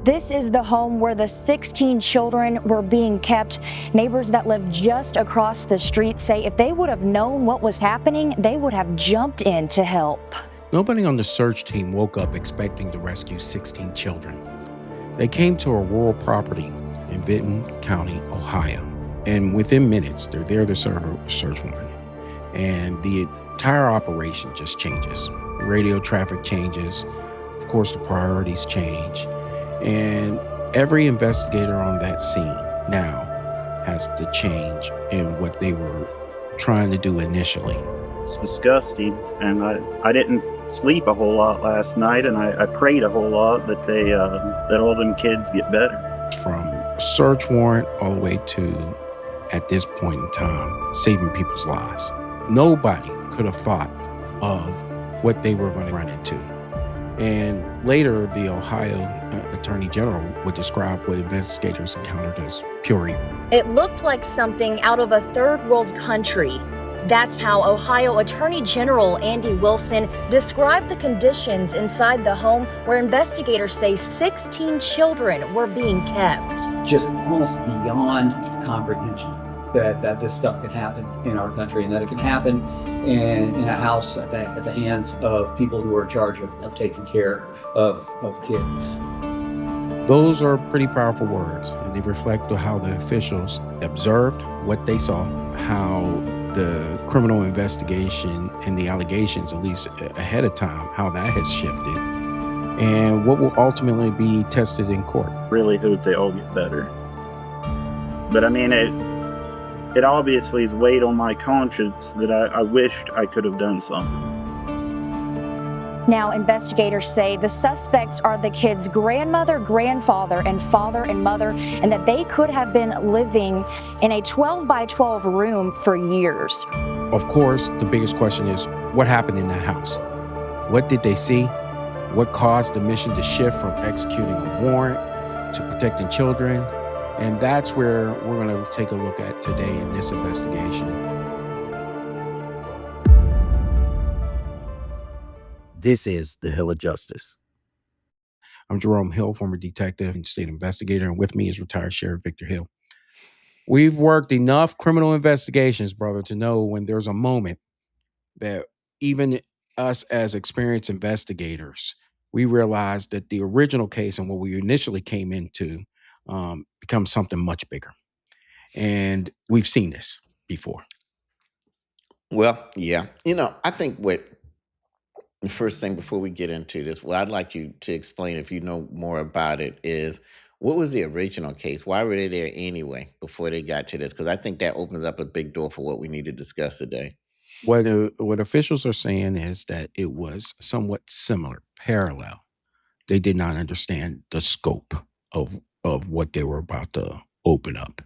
This is the home where the 16 children were being kept. Neighbors that live just across the street say if they would have known what was happening, they would have jumped in to help. Nobody on the search team woke up expecting to rescue 16 children. They came to a rural property in Vinton County, Ohio, and within minutes, they're there to serve a search warrant. And the entire operation just changes. Radio traffic changes. Of course, the priorities change. And every investigator on that scene now has to change in what they were trying to do initially. It's disgusting, and I didn't sleep a whole lot last night, and I prayed a whole lot that that all them kids get better. From search warrant all the way to, at this point in time, saving people's lives. Nobody could have thought of what they were going to run into. And later, the Ohio Attorney General would describe what investigators encountered as pure evil. It looked like something out of a third world country. That's how Ohio Attorney General Andy Wilson described the conditions inside the home where investigators say 16 children were being kept. Just almost beyond comprehension that this stuff can happen in our country, and that it can happen in a house at the hands of people who are in charge of taking care of kids. Those are pretty powerful words, and they reflect on how the officials observed what they saw, how the criminal investigation and the allegations, at least ahead of time, how that has shifted, and what will ultimately be tested in court. Really hope they all get better. But I mean, it obviously is weighed on my conscience that I wished I could have done something. Now, investigators say the suspects are the kids' grandmother, grandfather, and father and mother, and that they could have been living in a 12 by 12 room for years. Of course, the biggest question is, what happened in that house? What did they see? What caused the mission to shift from executing a warrant to protecting children? And that's where we're going to take a look at today in this investigation. This is the Hill of Justice. I'm Jerome Hill, former detective and state investigator, and with me is retired Sheriff Victor Hill. We've worked enough criminal investigations, brother, to know when there's a moment that even us as experienced investigators, we realize that the original case and what we initially came into becomes something much bigger. And we've seen this before. Well, yeah. I think the first thing before we get into this, what I'd like you to explain, if you know more about it, is what was the original case? Why were they there anyway before they got to this? Because I think that opens up a big door for what we need to discuss today. What officials are saying is that it was somewhat similar, parallel. They did not understand the scope of what they were about to open up.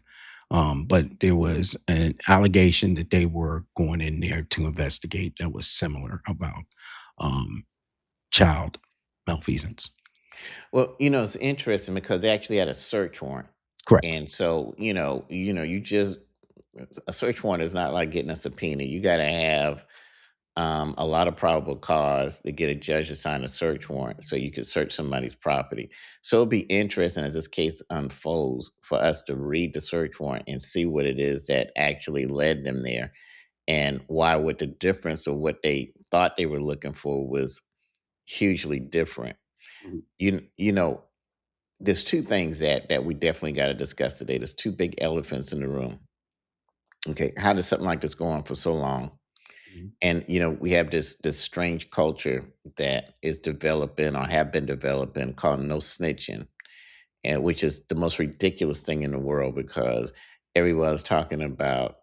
But there was an allegation that they were going in there to investigate that was similar about child malfeasance. Well, it's interesting because they actually had a search warrant. Correct. And so, a search warrant is not like getting a subpoena. You got to have a lot of probable cause to get a judge to sign a search warrant so you can search somebody's property. So it'll be interesting as this case unfolds for us to read the search warrant and see what it is that actually led them there, and why what the difference of what they thought they were looking for was hugely different. Mm-hmm. There's two things that we definitely got to discuss today. There's two big elephants in the room. Okay, how does something like this go on for so long? Mm-hmm. And we have this strange culture that is developing or have been developing called no snitching, and which is the most ridiculous thing in the world because everyone's talking about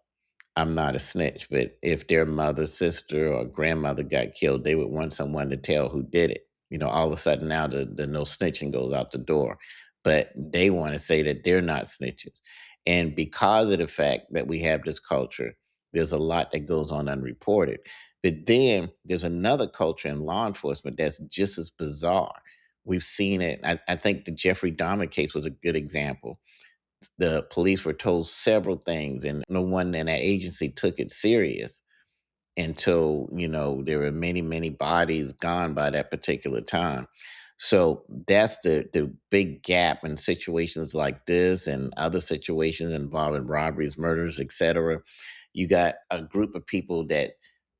I'm not a snitch, but if their mother, sister, or grandmother got killed, they would want someone to tell who did it. All of a sudden now the no snitching goes out the door, but they want to say that they're not snitches. And because of the fact that we have this culture, there's a lot that goes on unreported. But then there's another culture in law enforcement that's just as bizarre. We've seen it. I think the Jeffrey Dahmer case was a good example. The police were told several things, and no one in that agency took it serious until, there were many, many bodies gone by that particular time. So that's the big gap in situations like this and other situations involving robberies, murders, etc. You got a group of people that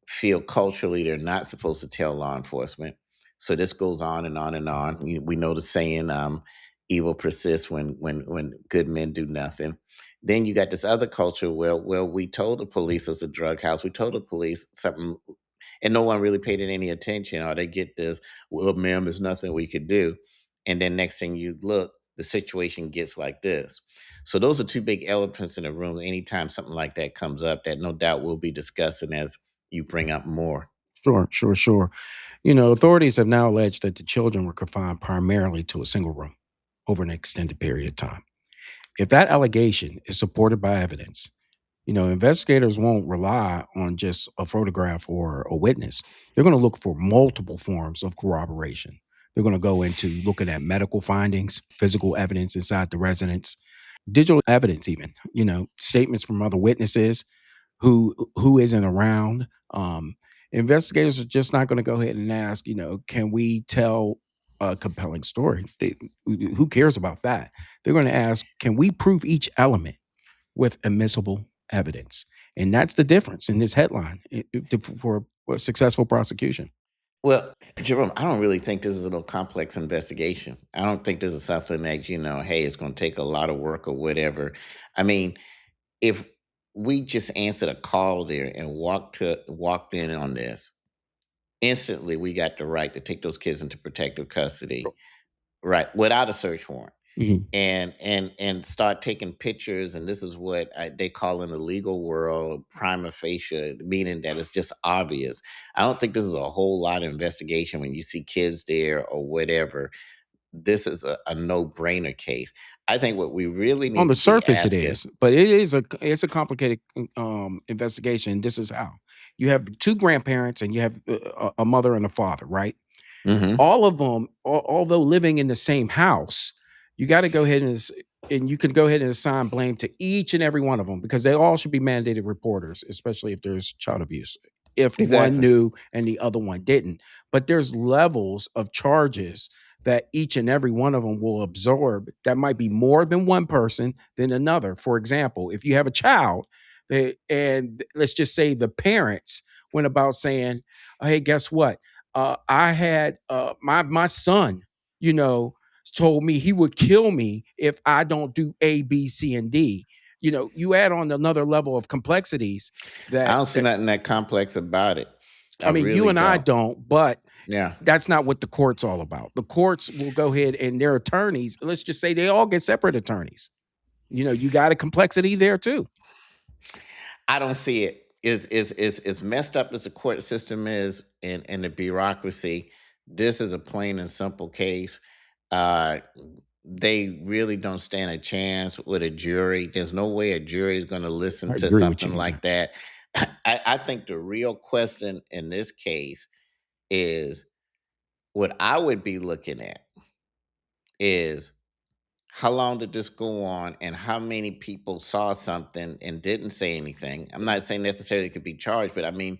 feel culturally they're not supposed to tell law enforcement. So this goes on and on and on. We know the saying, "Evil persists when good men do nothing." Then you got this other culture where, well, we told the police it's a drug house. We told the police something, and no one really paid it any attention. Or they get this, well, ma'am, there's nothing we could do. And then next thing you look, the situation gets like this. So those are two big elephants in the room. Anytime something like that comes up, that no doubt we'll be discussing as you bring up more. Sure. Authorities have now alleged that the children were confined primarily to a single room over an extended period of time. If that allegation is supported by evidence, investigators won't rely on just a photograph or a witness. They're going to look for multiple forms of corroboration. They're going to go into looking at medical findings, physical evidence inside the residence, digital evidence, even, statements from other witnesses who isn't around. Investigators are just not going to go ahead and ask, can we tell a compelling story? Who cares about that? They're going to ask, can we prove each element with admissible evidence? And that's the difference in this headline for a successful prosecution. Well, Jerome, I don't really think this is a little complex investigation. I don't think this is something that, hey, it's going to take a lot of work or whatever. I mean, if we just answered a call there and walked in on this, instantly we got the right to take those kids into protective custody, right, without a search warrant. Mhm. And start taking pictures, and this is what they call in the legal world prima facie, meaning that it's just obvious. I don't think this is a whole lot of investigation when you see kids there or whatever. This is a no-brainer case. I think what we really On need the to be surface, it asking. is, but it's a complicated investigation. This is how you have two grandparents and you have a mother and a father, right? Mhm. All of them, although living in the same house, you got to go ahead and you can go ahead and assign blame to each and every one of them because they all should be mandated reporters, especially if there's child abuse. If one Exactly. knew and the other one didn't, but there's levels of charges that each and every one of them will absorb. That might be more than one person than another. For example, if you have a child, and let's just say the parents went about saying, "Hey, guess what? I had my son, you know, told me he would kill me if I don't do A, B, C, and D." You add on another level of complexities I that don't see nothing that complex about it. I I mean, you really and I don't. don't, but Yeah. that's not what the court's all about. The courts will go ahead and their attorneys, let's just say they all get separate attorneys. You got a complexity there too. I don't see it. Is messed up as the court system is and the bureaucracy. This is a plain and simple case. Uh, they really don't stand a chance with a jury. There's no way a jury is going to listen I to agree with you something on that. like that. I think the real question in this case is what I would be looking at is how long did this go on and how many people saw something and didn't say anything? I'm not saying necessarily it could be charged, but I mean,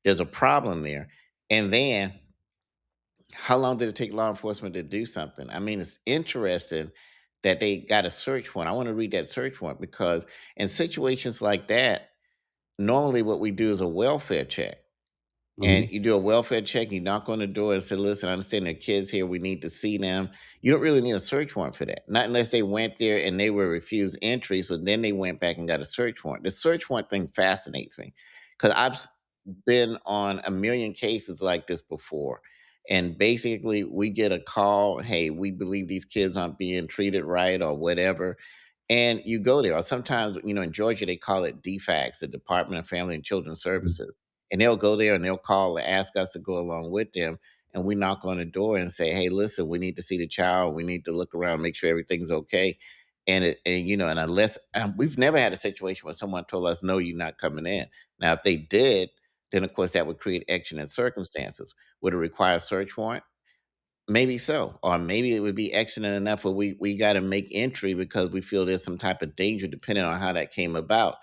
there's a problem there. And then how long did it take law enforcement to do something? I mean, it's interesting that they got a search warrant. I want to read that search warrant because in situations like that, normally what we do is a welfare check. And Mhm. you do a welfare check, you knock on the door and say, listen, I understand there are kids here. We need to see them. You don't really need a search warrant for that. Not unless they went there and they were refused entry. So then they went back and got a search warrant. The search warrant thing fascinates me because been on a million cases like this before. And basically, we get a call, hey, we believe these kids aren't being treated right or whatever. And you go there. Or sometimes, in Georgia, they call it DFACS, the Department of Family and Children's Services, and they'll go there and they'll call and ask us to go along with them. And we knock on the door and say, hey, listen, we need to see the child. We need to look around, make sure everything's okay. And unless we've never had a situation where someone told us, no, you're not coming in. Now, if they did, then of course that would create exigent circumstances. Would it require a search warrant? Maybe so. Or maybe it would be exigent enough where we got to make entry because we feel there's some type of danger depending on how that came about.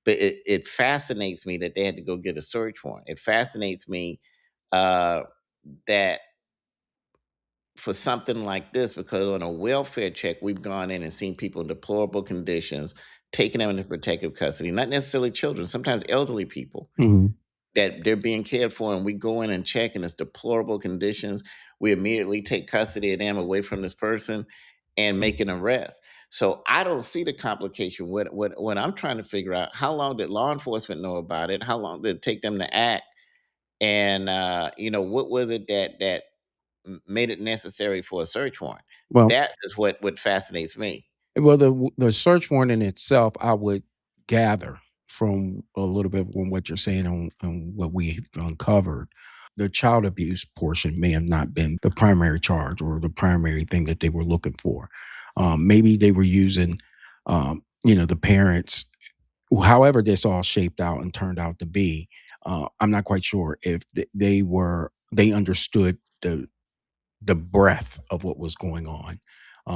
But it fascinates me that they had to go get a search warrant. It fascinates me uh, that for something like this, because on a welfare check, we've gone in and seen people in deplorable conditions, taking them into protective custody, not necessarily children, sometimes elderly people Mhm. that they're being cared for, and we go in and check and it's deplorable conditions. We immediately take custody of them away from this person and make an arrest. So I don't see the complication. What I'm trying to figure out, how long did law enforcement know about it? How long did it take them to act? And what was it that made it necessary for a search warrant? Well, That is what fascinates me. the search warrant in itself, I would gather from a little bit from what you're saying on what we've uncovered. The child abuse portion may have not been the primary charge or the primary thing that they were looking for. Maybe they were using, the parents. However, this all shaped out and turned out to be. I'm not quite sure if they understood the breadth of what was going on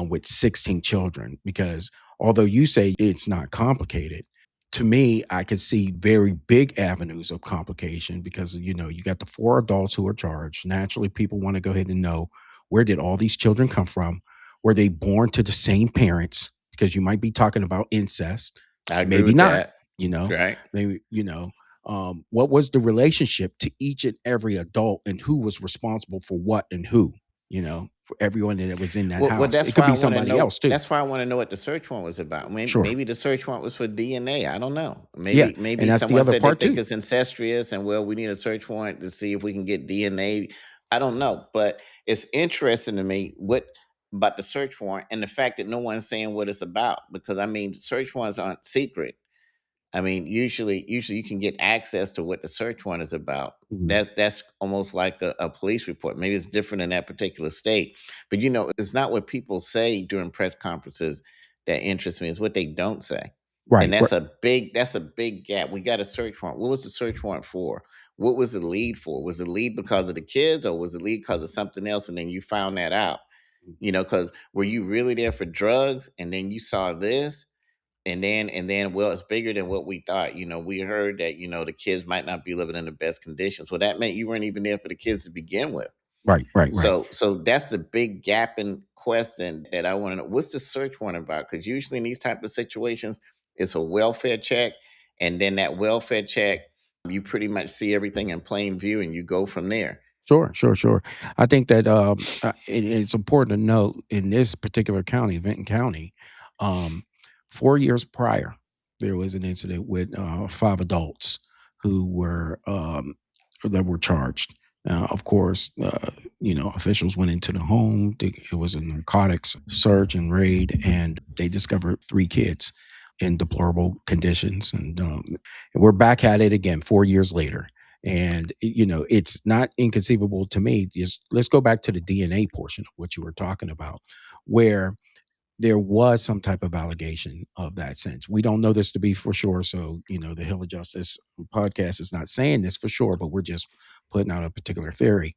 with 16 children. Because although you say it's not complicated, to me, I could see very big avenues of complication because, you got the four adults who are charged. Naturally, people want to go ahead and know, where did all these children come from? Were they born to the same parents? Because you might be talking about incest, I agree maybe with not, that. Right. maybe, what was the relationship to each and every adult, and who was responsible for what and who, for everyone that was in that Well, house. It that's could why I be want to somebody know. else too. That's why I want to know what the search warrant was about. Maybe, Sure. maybe the search warrant was for DNA. I don't know. Yeah. Maybe And that's the someone other said they part think too. it's incestuous, and well, we need a search warrant to see if we can get DNA. I don't know, but it's interesting to me what about the search warrant and the fact that no one's saying what it's about. Because I mean, search warrants aren't secret. I mean, usually you can get access to what the search warrant is about. Mhm. That's almost like a police report. Maybe it's different in that particular state, but it's not what people say during press conferences that interests me. It's what they don't say, and Right. that's a big gap. We got a search warrant. What was the search warrant for? What was the lead for? Was the lead because of the kids, or was the lead because of something else? And then you found that out. Because were you really there for drugs, and then you saw this? And then well, it's bigger than what we thought. We heard that the kids might not be living in the best conditions. Well, that meant you weren't even there for the kids to begin with. Right. Right. Right. So that's the big gap in question that I want to know. What's the search warrant about? Because usually in these type of situations, it's a welfare check, and then that welfare check, you pretty much see everything in plain view, and you go from there. Sure, sure, sure. I think that it's important to note in this particular county, Vinton County, um, 4 years prior, there was an incident with five adults who were that were charged. Of course, officials went into the home. It was a narcotics search and raid, and they discovered three kids in deplorable conditions. And we're back at it again 4 years later. And it's not inconceivable to me. Just let's go back to the DNA portion of what you were talking about, where there was some type of allegation of that sense. We don't know this to be for sure. So, the Hill of Justice podcast is not saying this for sure, but we're just putting out a particular theory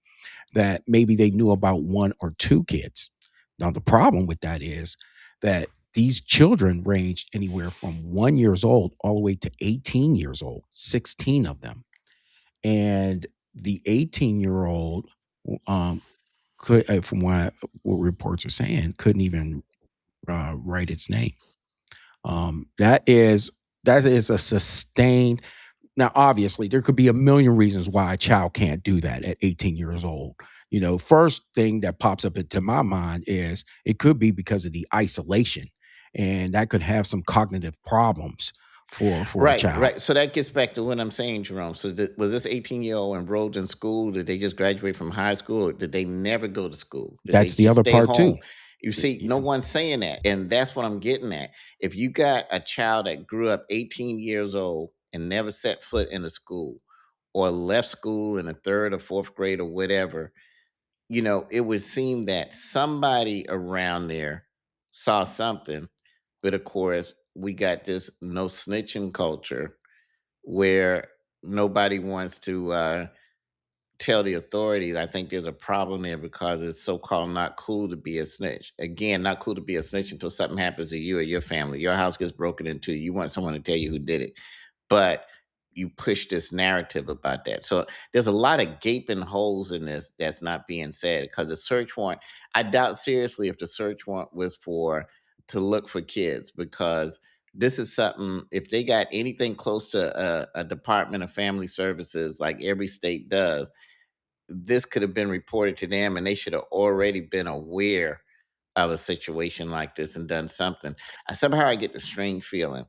that maybe they knew about one or two kids. Now, the problem with that is that these children ranged anywhere from 1 years old all the way to 18 years old, 16 of them. And the 18-year-old could, from what reports are saying, couldn't even write its name. That is a sustained. Now, obviously, there could be a million reasons why a child can't do that at 18 years old. First thing that pops up into my mind is it could be because of the isolation, and that could have some cognitive problems for a Right, child. right. So that gets back to what I'm saying, Jerome. So was this 18-year-old enrolled in school? Did they just graduate from high school? Or did they never go to school? Did they That's the just other stay part too. home? You see, no one's saying that. And that's what I'm getting at. If you got a child that grew up 18 years old and never set foot in a school, or left school in the third or fourth grade or whatever, it would seem that somebody around there saw something. But of course, we got this no snitching culture where nobody wants to tell the authorities. I think there's a problem there because it's so-called not cool to be a snitch. Again, not cool to be a snitch until something happens to you or your family. Your house gets broken into. You want someone to tell you who did it. But you push this narrative about that. So there's a lot of gaping holes in this that's not being said, because the search warrant, I doubt seriously if the search warrant was to look for kids, because this is something, if they got anything close to a Department of Family Services like every state does, this could have been reported to them and they should have already been aware of a situation like this and done something. Somehow I get the strange feeling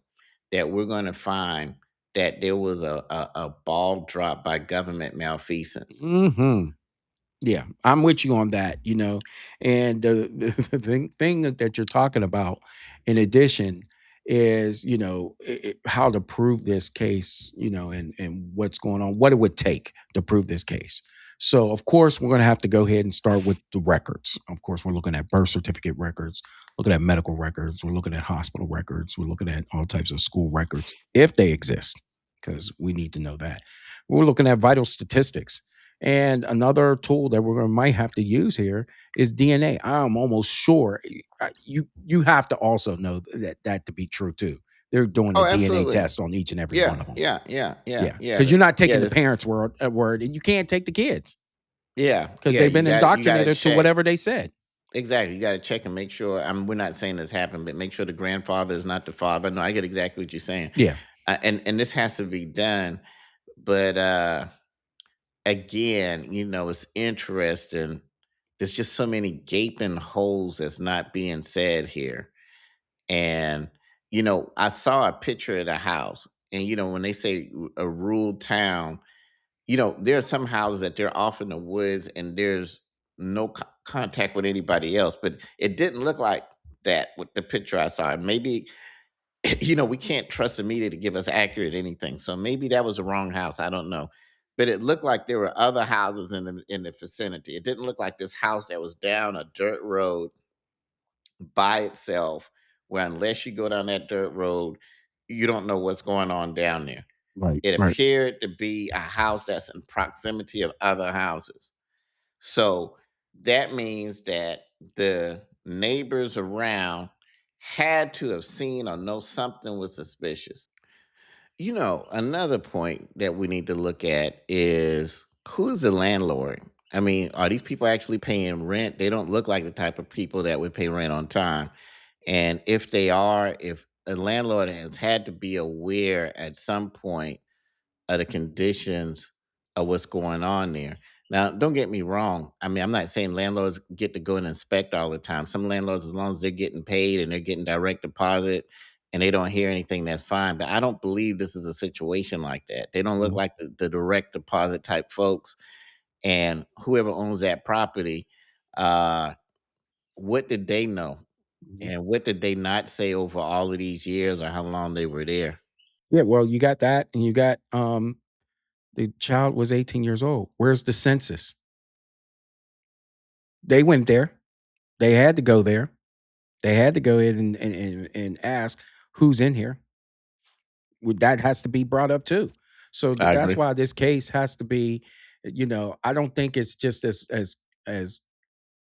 that we're going to find that there was a ball drop by government malfeasance. Hmm. Yeah, I'm with you on that, and the thing that you're talking about, in addition, is how to prove this case, and what's going on, what it would take to prove this case. So, of course, we're going to have to go ahead and start with the records. Of course, we're looking at birth certificate records, looking at medical records, we're looking at hospital records, we're looking at all types of school records if they exist, because we need to know that. We're looking at vital statistics. And another tool that might have to use here is DNA. I'm almost sure you have to also know that to be true too. They're doing a Oh, DNA absolutely. test on each and every one Yeah, of them. yeah, yeah, yeah, Yeah, yeah. because you're not Yeah, taking the this, parents' word, and you can't take the kids yeah, because yeah. they've been You got to indoctrinated to check. whatever they said. Exactly. You got to check and make sure. We're not saying this happened, but make sure the grandfather is not the father. No, I get exactly what you're saying. Yeah. And this has to be done. But again, it's interesting. There's just so many gaping holes that's not being said here. And, I saw a picture of the house. And, when they say a rural town, there are some houses that they're off in the woods and there's no contact with anybody else. But it didn't look like that with the picture I saw. And maybe, we can't trust the media to give us accurate anything. So maybe that was the wrong house. I don't know. But it looked like there were other houses in the vicinity. It didn't look like this house that was down a dirt road by itself, where unless you go down that dirt road, you don't know what's going on down there. Right. It Right. appeared to be a house that's in proximity of other houses. So that means that the neighbors around had to have seen or know something was suspicious. Another point that we need to look at is, who's the landlord? I mean, are these people actually paying rent? They don't look like the type of people that would pay rent on time. And if they are, if a landlord has had to be aware at some point of the conditions of what's going on there. Now, don't get me wrong. I mean, I'm not saying landlords get to go and inspect all the time. Some landlords, as long as they're getting paid and they're getting direct deposit and they don't hear anything, that's fine. But I don't believe this is a situation like that. They don't look Mhm. like the direct deposit type folks. And whoever owns that property, uh, what did they know? Mhm. And what did they not say over all of these years or how long they were there? Yeah. Well, you got that, and you got the child was 18 years old. Where's the census? They went there. They had to go there. They had to go in and ask who's in here. That has to be brought up too. So I that's agree. why this case has to be, I don't think it's just as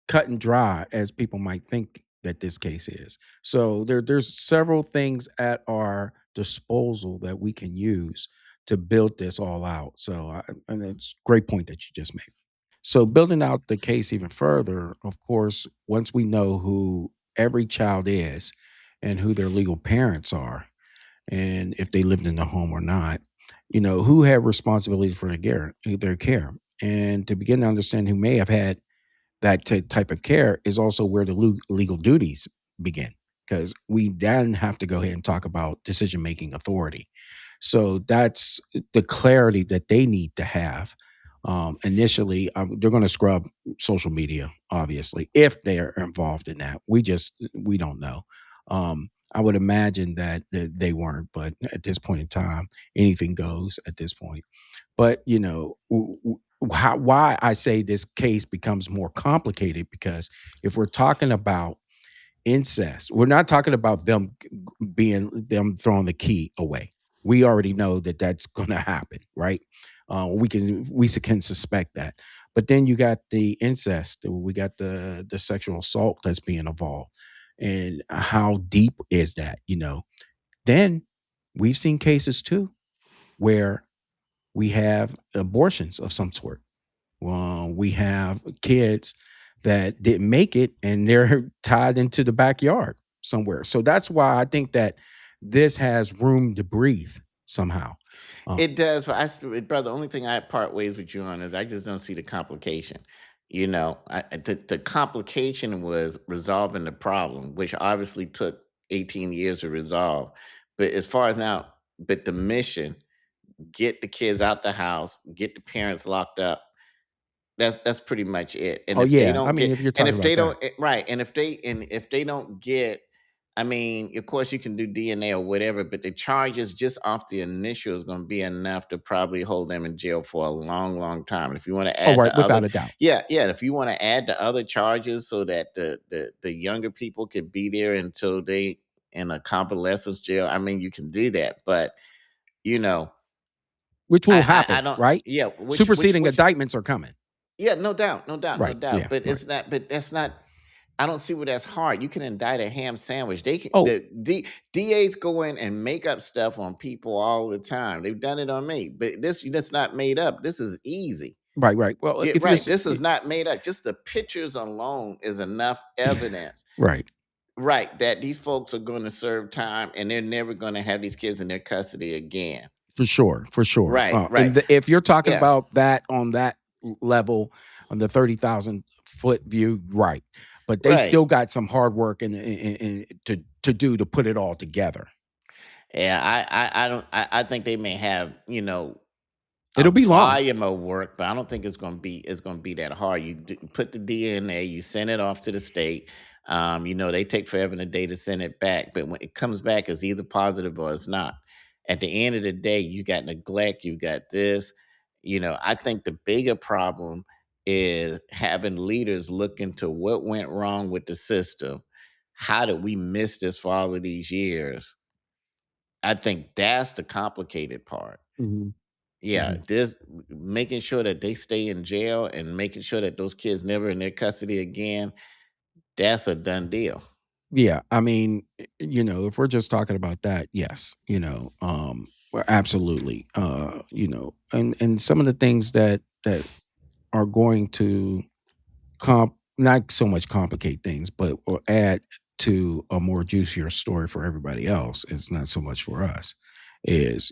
cut and dry as people might think that this case is. So there's several things at our disposal that we can use to build this all out. So and it's a great point that you just made. So building out the case even further, of course, once we know who every child is and who their legal parents are, and if they lived in the home or not, who had responsibility for their care, and to begin to understand who may have had that type of care is also where the legal duties begin, because we then have to go ahead and talk about decision making authority. So that's the clarity that they need to have. Initially, they're going to scrub social media, obviously, if they are involved in that. We don't know. I would imagine that they weren't, but at this point in time, anything goes at this point. But why I say this case becomes more complicated, because if we're talking about incest, we're not talking about them throwing the key away. We already know that that's going to happen, right? We can suspect that. But then you got the incest. We got the sexual assault that's being involved, and how deep is that? Then we've seen cases too where We have abortions of some sort. We have kids that didn't make it and they're tied into the backyard somewhere. So that's why I think that this has room to breathe somehow. It does, but brother, the only thing I part ways with you on is I just don't see the complication. The complication was resolving the problem, which obviously took 18 years to resolve. But as far as now, but the mission, get the kids out the house, get the parents locked up. That's pretty much it. And Oh if they yeah, I don't mean get, if you're and talking if they about that, don't, right, and if they don't get, I mean, of course you can do DNA or whatever, but the charges just off the initial is going to be enough to probably hold them in jail for a long, long time. And if you want to oh add right, the other, without a doubt, yeah, if you want to add the other charges so that the younger people could be there until they in a convalescence jail, I mean, you can do that, but you know, which will I happen, don't, right? yeah, Superseding indictments are coming. yeah, no doubt, no doubt, no Right. doubt. Yeah. But Right. it's not. But that's not. I don't see where that's hard. You can indict a ham sandwich. They can. Oh, DAs go in and make up stuff on people all the time. They've done it on me. But that's not made up. This is easy. right. Right. Well, Yeah, if you're right. This is not made up. Just the pictures alone is enough evidence, right. right, that these folks are going to serve time and they're never going to have these kids in their custody again. For sure, for sure. Right, right. And if you're talking Yeah, about that on that level, on the 30,000-foot view, right? But they right. still got some hard work and to do to put it all together. Yeah, I don't. I think they may have a It'll be long. volume of work, but I don't think it's going to be that hard. You put the DNA, you send it off to the state. They take forever and a day to send it back, but when it comes back, it's either positive or it's not. At the end of the day, you got neglect, you got this. I think the bigger problem is having leaders look into what went wrong with the system. How did we miss this for all of these years? I think that's the complicated part. Mhm. Yeah, Mhm. this making sure that they stay in jail and making sure that those kids never in their custody again, that's a done deal. Yeah, I mean, if we're just talking about that, yes, well, absolutely. And some of the things that are going to not so much complicate things, but or add to a more juicier story for everybody else. It's not so much for us. Is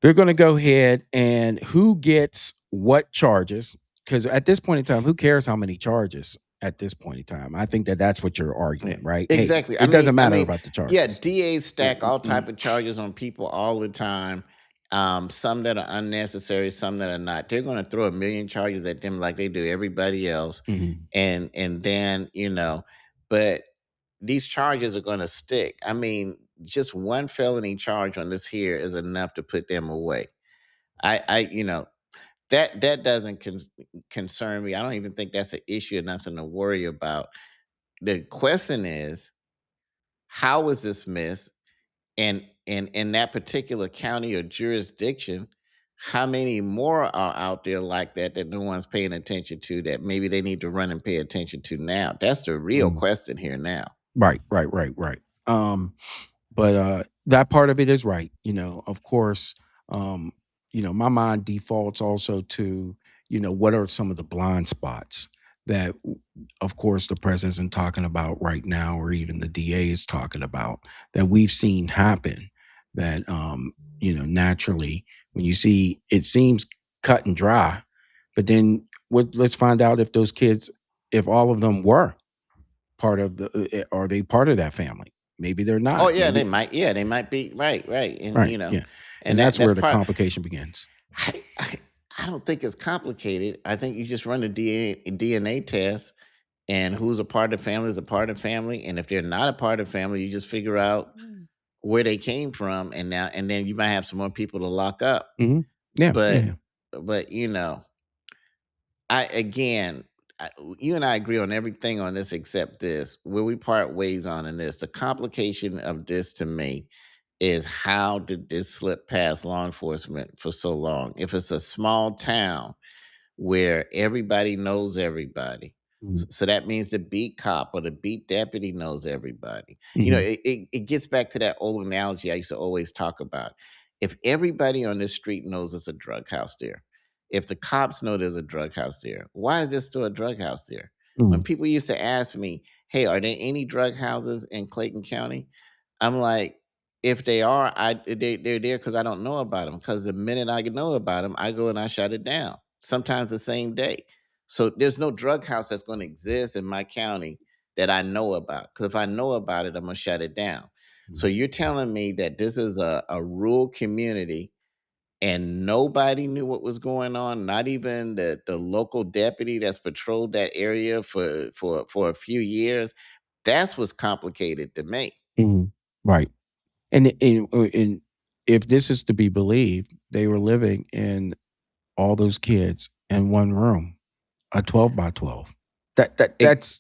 they're going to go ahead and who gets what charges? Because at this point in time, who cares how many charges? At this point in time, I think that's what you're Yeah, arguing, right? Hey, exactly. it doesn't matter about the Yeah, charges. DAs stack all type of charges on people all the time. Some that are unnecessary, some that are not. They're going to throw a million charges at them like they do everybody else, Mhm. and then but these charges are going to stick. I mean, just one felony charge on this here is enough to put them away. I that doesn't concern me. I don't even think that's an issue or nothing to worry about. The question is, how was this missed? And in that particular county or jurisdiction, how many more are out there like that no one's paying attention to that maybe they need to run and pay attention to now? That's the real Mm. question here now. Right. But that part of it is right. Of course, my mind defaults also to, what are some of the blind spots that, of course, the president isn't talking about right now, or even the DA is talking about that we've seen happen. That, naturally, when you see it seems cut and dry, but then let's find out if those kids, if all of them were part of are they part of that family? Maybe they're Oh not. yeah, they Maybe might. Yeah, they might be. Right, right. And right, yeah, and and that's that's where the part. complication begins. I, I I don't think it's complicated. I think you just run a DNA test, and who's a part of the family is a part of the family. And if they're not a part of the family, you just figure out where they came from, and then you might have some more people to lock up. Hmm. Yeah, But yeah, but I again, you and I agree on everything on this except this. Where we part ways on in this, the complication of this to me is how did this slip past law enforcement for so long? If it's a small town where everybody knows everybody. mhm, So that means the beat cop or the beat deputy knows everybody. mhm, It gets back to that old analogy I used to always talk about. If everybody on this street knows there's a drug house there, if the cops know there's a drug house there, why is there still a drug house there? When Mm, people used to ask me, hey, are there any drug houses in Clayton County? I'm like, if they are, they're there because I don't know about them. Because the minute I know about them, I go and I shut it down. Sometimes the same day. So there's no drug house that's going to exist in my county that I know about. Because if I know about it, I'm gonna shut it down. So mm. you're telling me that this is a rural community and nobody knew what was going on, not even the local deputy that's patrolled that area for a few years. That's what's complicated to me. Mhm. Right. And if this is to be believed, they were living in all those kids in one room, a 12 by 12. It,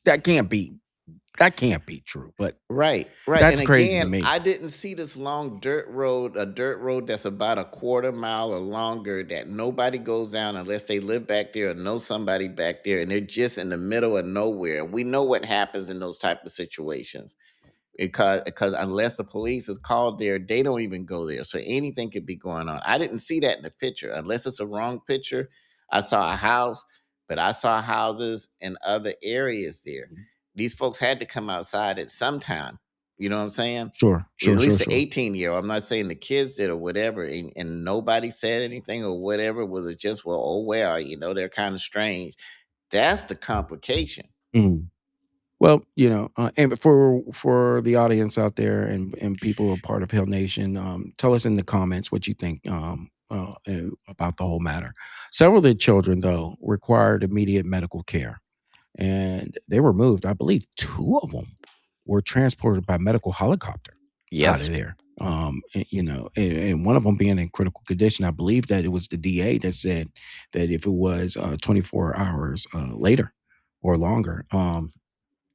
That can't be true, but right, right. that's And crazy to again, me. I didn't see this long dirt road, a dirt road that's about a quarter mile or longer that nobody goes down unless they live back there or know somebody back there, and they're just in the middle of nowhere. And we know what happens in those type of situations. Because unless the police is called there, they don't even go there. So anything could be going on. I didn't see that in the picture. Unless it's a wrong picture. I saw a house, but I saw houses in other areas there. These folks had to come outside at some time. You know what I'm saying? Sure, At sure, sure, least the sure. 18-year-old. I'm not saying the kids did or whatever, and nobody said anything or whatever. Was it just, well, oh well, they're kind of strange. That's the complication. Mm. Well, and for the audience out there and people who are part of Hill Nation, tell us in the comments what you think about the whole matter. Several of the children, though, required immediate medical care, and they were moved. I believe two of them were transported by medical helicopter out of Yes. there. And one of them being in critical condition. I believe that it was the DA that said that if it was 24 hours later or longer,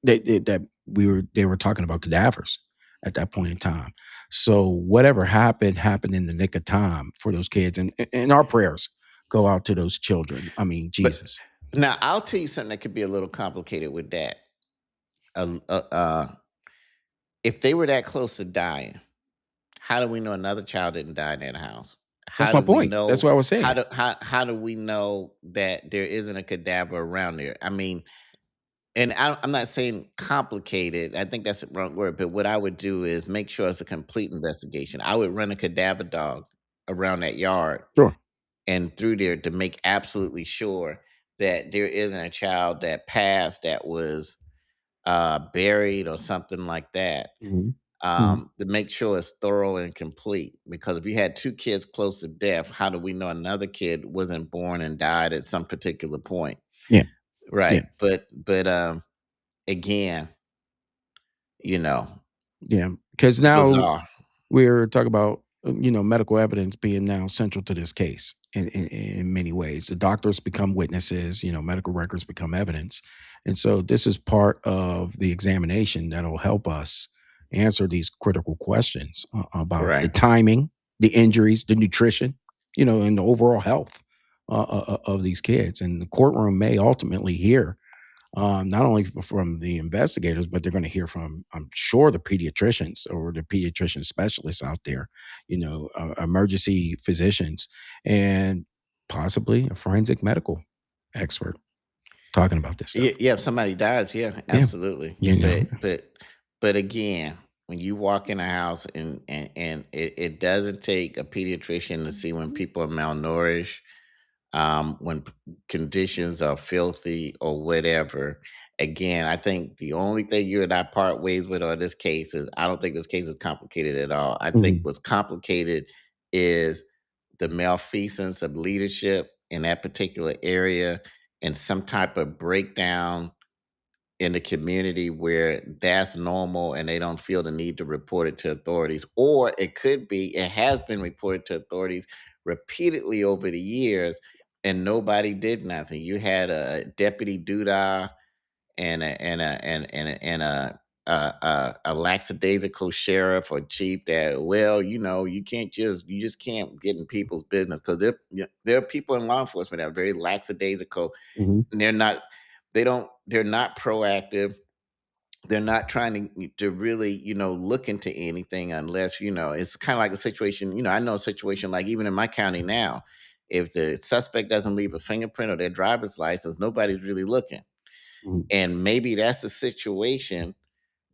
they were talking about cadavers at that point in time. So whatever happened in the nick of time for those kids, and our prayers go out to those children. I mean, But Jesus. now I'll tell you something that could be a little complicated with that. Uh, uh, uh, if they were that close to dying, how do we know another child didn't die in that house? That's How my do we point. That's know? what I was How saying. do how do we know that there isn't a cadaver around there? I mean, and I'm not saying complicated. I think that's the wrong word. But what I would do is make sure it's a complete investigation. I would run a cadaver dog around that yard Sure. and through there to make absolutely sure that there isn't a child that passed that was buried or something like that, Hmm. Hmm. to make sure it's thorough and complete. Because if you had two kids close to death, how do we know another kid wasn't born and died at some particular point? Yeah. Right. Yeah. But again, you know, Yeah. Because now bizarre. we're talking about medical evidence being now central to this case in many ways. The doctors become witnesses. Medical records become evidence, and so this is part of the examination that'll help us answer these critical questions about the Right. timing, the injuries, the nutrition, and the overall health of these kids. And the courtroom may ultimately hear not only from the investigators, but they're going to hear from, I'm sure, the pediatricians or the pediatrician specialists out there, emergency physicians, and possibly a forensic medical expert talking about this Yeah, stuff. yeah, if somebody dies, yeah, Yeah, absolutely. you know, But again, when you walk in a house and it doesn't take a pediatrician to see when people are malnourished, when conditions are filthy or whatever. Again, I think the only thing you and I part ways with on this case is I don't think this case is complicated at all. I think mhm, what's complicated is the malfeasance of leadership in that particular area and some type of breakdown in the community where that's normal and they don't feel the need to report it to authorities. Or it could be, it has been reported to authorities repeatedly over the years and nobody did nothing. You had a deputy doodah and a laxadaisical sheriff or chief that, well, you just can't get in people's business because there are people in law enforcement that are very lackadaisical mhm, and they're not proactive. they're not trying to really, look into anything unless, it's kind of like a situation, I know a situation like even in my county now, if the suspect doesn't leave a fingerprint or their driver's license, nobody's really looking. Mhm. And maybe that's the situation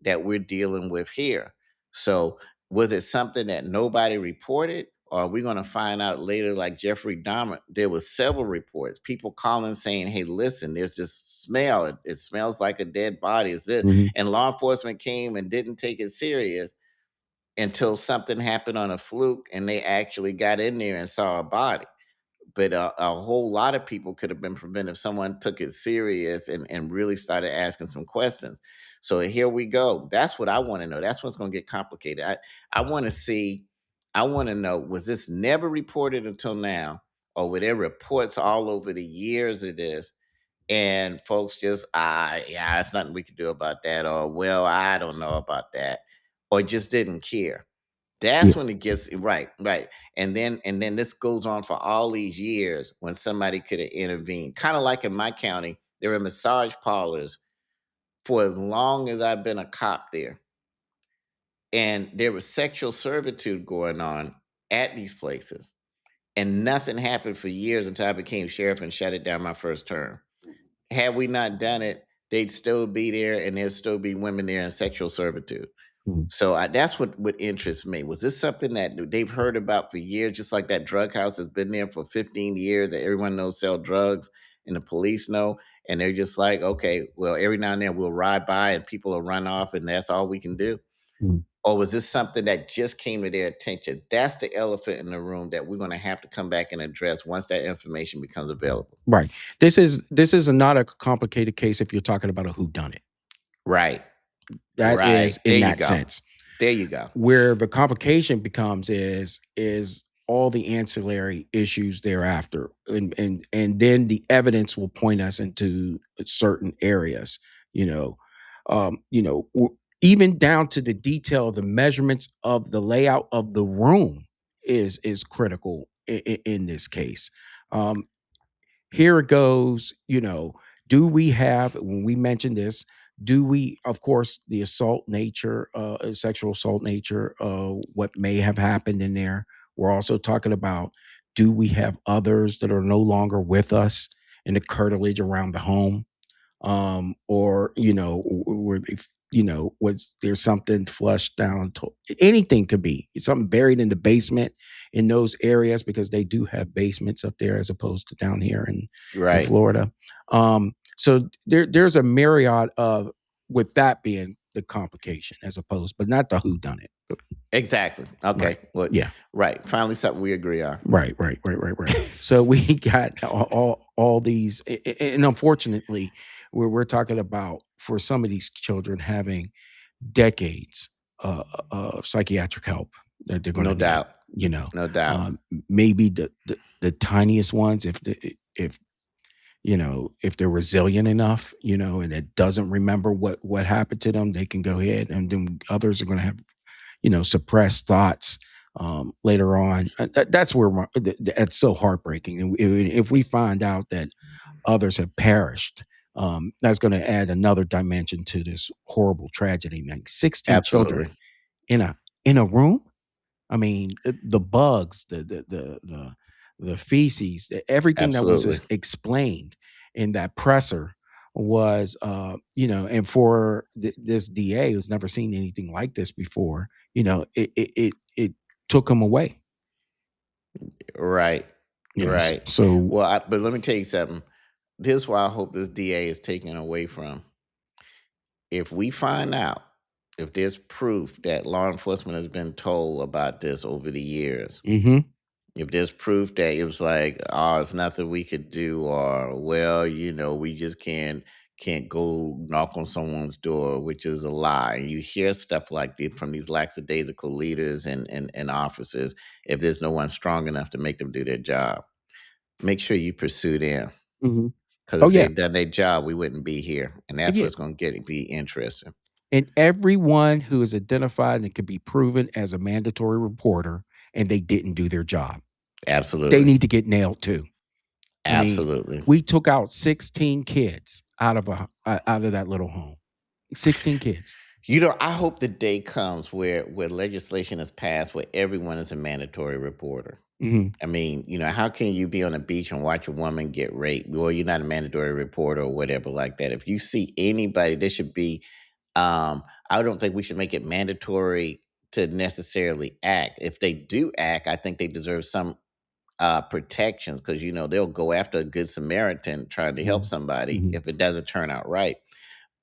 that we're dealing with here. So was it something that nobody reported? Or are we going to find out later, like Jeffrey Dahmer? There was several reports, people calling saying, "Hey, listen, there's this smell. It smells like a dead body." Is it? Mhm. And law enforcement came and didn't take it serious until something happened on a fluke, and they actually got in there and saw a body. But a whole lot of people could have been prevented if someone took it serious and really started asking some questions. So here we go. That's what I want to know. That's what's going to get complicated. I want to see, I want to know, was this never reported until now? Or were there reports all over the years of this? And folks just, yeah, it's nothing we can do about that. Or, well, I don't know about that. Or just didn't care. That's Yeah. when it gets right. And then this goes on for all these years when somebody could have intervened. Kind of like in my county, there were massage parlors for as long as I've been a cop there. And there was sexual servitude going on at these places. And nothing happened for years until I became sheriff and shut it down my first term. Had we not done it, they'd still be there and there'd still be women there in sexual servitude. Mhm. So that's what interests me. Was this something that they've heard about for years, just like that drug house has been there for 15 years that everyone knows sell drugs and the police know, and they're just like, okay, well, every now and then we'll ride by and people will run off and that's all we can do? Mhm. Or was this something that just came to their attention? That's the elephant in the room that we're going to have to come back and address once that information becomes available. Right. This is not a complicated case if you're talking about a whodunit. Right. That is There in you that go. sense. There you go. Where the complication becomes is all the ancillary issues thereafter, and then the evidence will point us into certain areas. You know, even down to the detail, the measurements of the layout of the room is critical in this case. Here it goes. Do we have, when we mention this, do we, of course, the assault nature, sexual assault nature, what may have happened in there? We're also talking about, do we have others that are no longer with us in the curtilage around the home? Or were they, was there something flushed down to, anything could be something buried in the basement in those areas, because they do have basements up there as opposed to down here in Right. Florida. So there's a myriad of, with that being the complication as opposed, but not the who done it. Exactly. Okay. Right. Well, Yeah. right. Finally, something we agree on. Right. So we got all these, and unfortunately, we're talking about, for some of these children, having decades of psychiatric help that they're going to No need. doubt. No doubt. Maybe the tiniest ones, if they're resilient enough, and it doesn't remember what happened to them, they can go ahead, and then others are going to have suppressed thoughts later on. That's where that's so heartbreaking. And if we find out that others have perished, that's going to add another dimension to this horrible tragedy. Man, 16 Absolutely. children in a room. I mean, the bugs, the feces, everything that was Absolutely. explained in that presser was, and for this DA who's never seen anything like this before, it took him away. Right. Right. So, Well, but let me tell you something. This is why I hope this DA is taken away from. If we find out, if there's proof that law enforcement has been told about this over the years, mhm. if there's proof that it was like, oh, it's nothing we could do, or, well, we just can't go knock on someone's door, which is a lie. And you hear stuff like this from these lackadaisical leaders and officers. If there's no one strong enough to make them do their job, make sure you pursue them. Mhm. Because Oh if yeah, they'd done their job, we wouldn't be here. And that's yeah. what's going to be interesting. And everyone who is identified and can be proven as a mandatory reporter, and they didn't do their job, Absolutely. they need to get nailed too. Absolutely. We took out 16 kids out of that little home. 16 kids. I hope the day comes where legislation is passed where everyone is a mandatory reporter. Hmm. I mean, how can you be on a beach and watch a woman get raped? Well, you're not a mandatory reporter or whatever like that. If you see anybody, there should be. I don't think we should make it mandatory to necessarily act. If they do act, I think they deserve some protections because they'll go after a good Samaritan trying to help somebody Mhm. if it doesn't turn out right.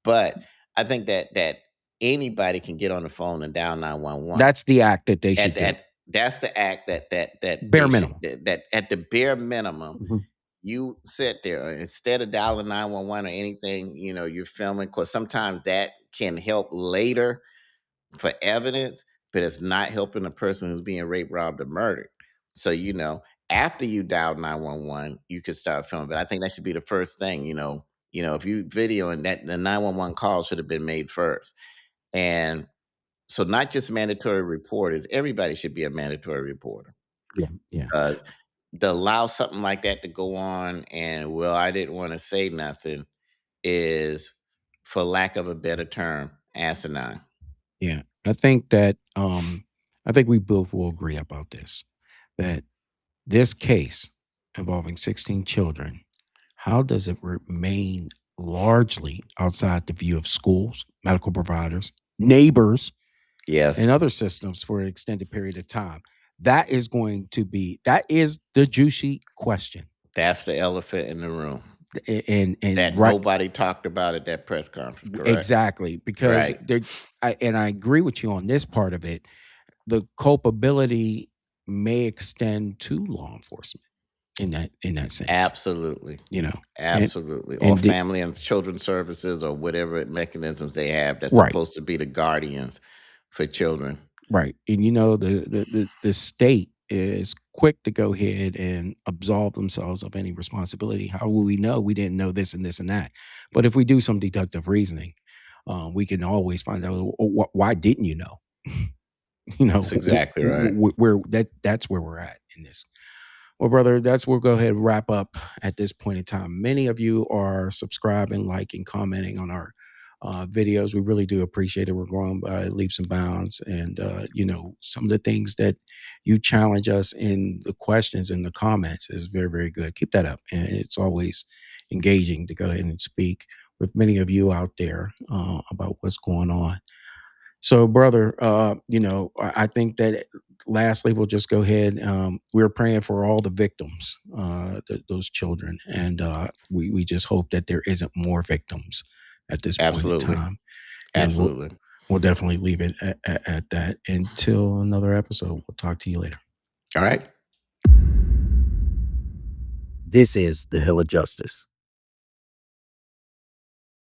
But I think that anybody can get on the phone and dial 911. That's the act that they should do. That's the act that Bare they minimum. that at the bare minimum, Mhm. you sit there instead of dialing 911 or anything. You're filming because sometimes that can help later for evidence, but it's not helping the person who's being raped, robbed, or murdered. So after you dial 911, you could start filming. But I think that should be the first thing. If you video and that the 911 call should have been made first. And so not just mandatory reporters, everybody should be a mandatory reporter. Yeah. To allow something like that to go on and, well, I didn't want to say nothing is, for lack of a better term, asinine. Yeah. I think that I think we both will agree about this. That this case involving 16 children, how does it remain largely outside the view of schools, medical providers, neighbors, Yes. and other systems for an extended period of time? That is the juicy question. That's the elephant in the room. And That nobody talked about at that press conference. Correct. Exactly. Because I agree with you on this part of it. The culpability may extend to law enforcement in that sense. Absolutely. Absolutely. and or family and children's services or whatever mechanisms they have that's supposed to be the guardians for children. Right. And the state is quick to go ahead and absolve themselves of any responsibility. How will we know? We didn't know this and this and that. But if we do some deductive reasoning, we can always find out why didn't you know? That's exactly right. That's where we're at in this. Well, brother, we'll go ahead and wrap up at this point in time. Many of you are subscribing, liking, commenting on our videos. We really do appreciate it. We're growing by leaps and bounds. And, some of the things that you challenge us in the questions and the comments is very, very good. Keep that up. And it's always engaging to go ahead and speak with many of you out there about what's going on. So, brother, I think that lastly, we'll just go ahead. We're praying for all the victims, those children. And we just hope that there isn't more victims at this point in time. And Absolutely. We'll definitely leave it at that until another episode. We'll talk to you later. All right. This is the Hill of Justice.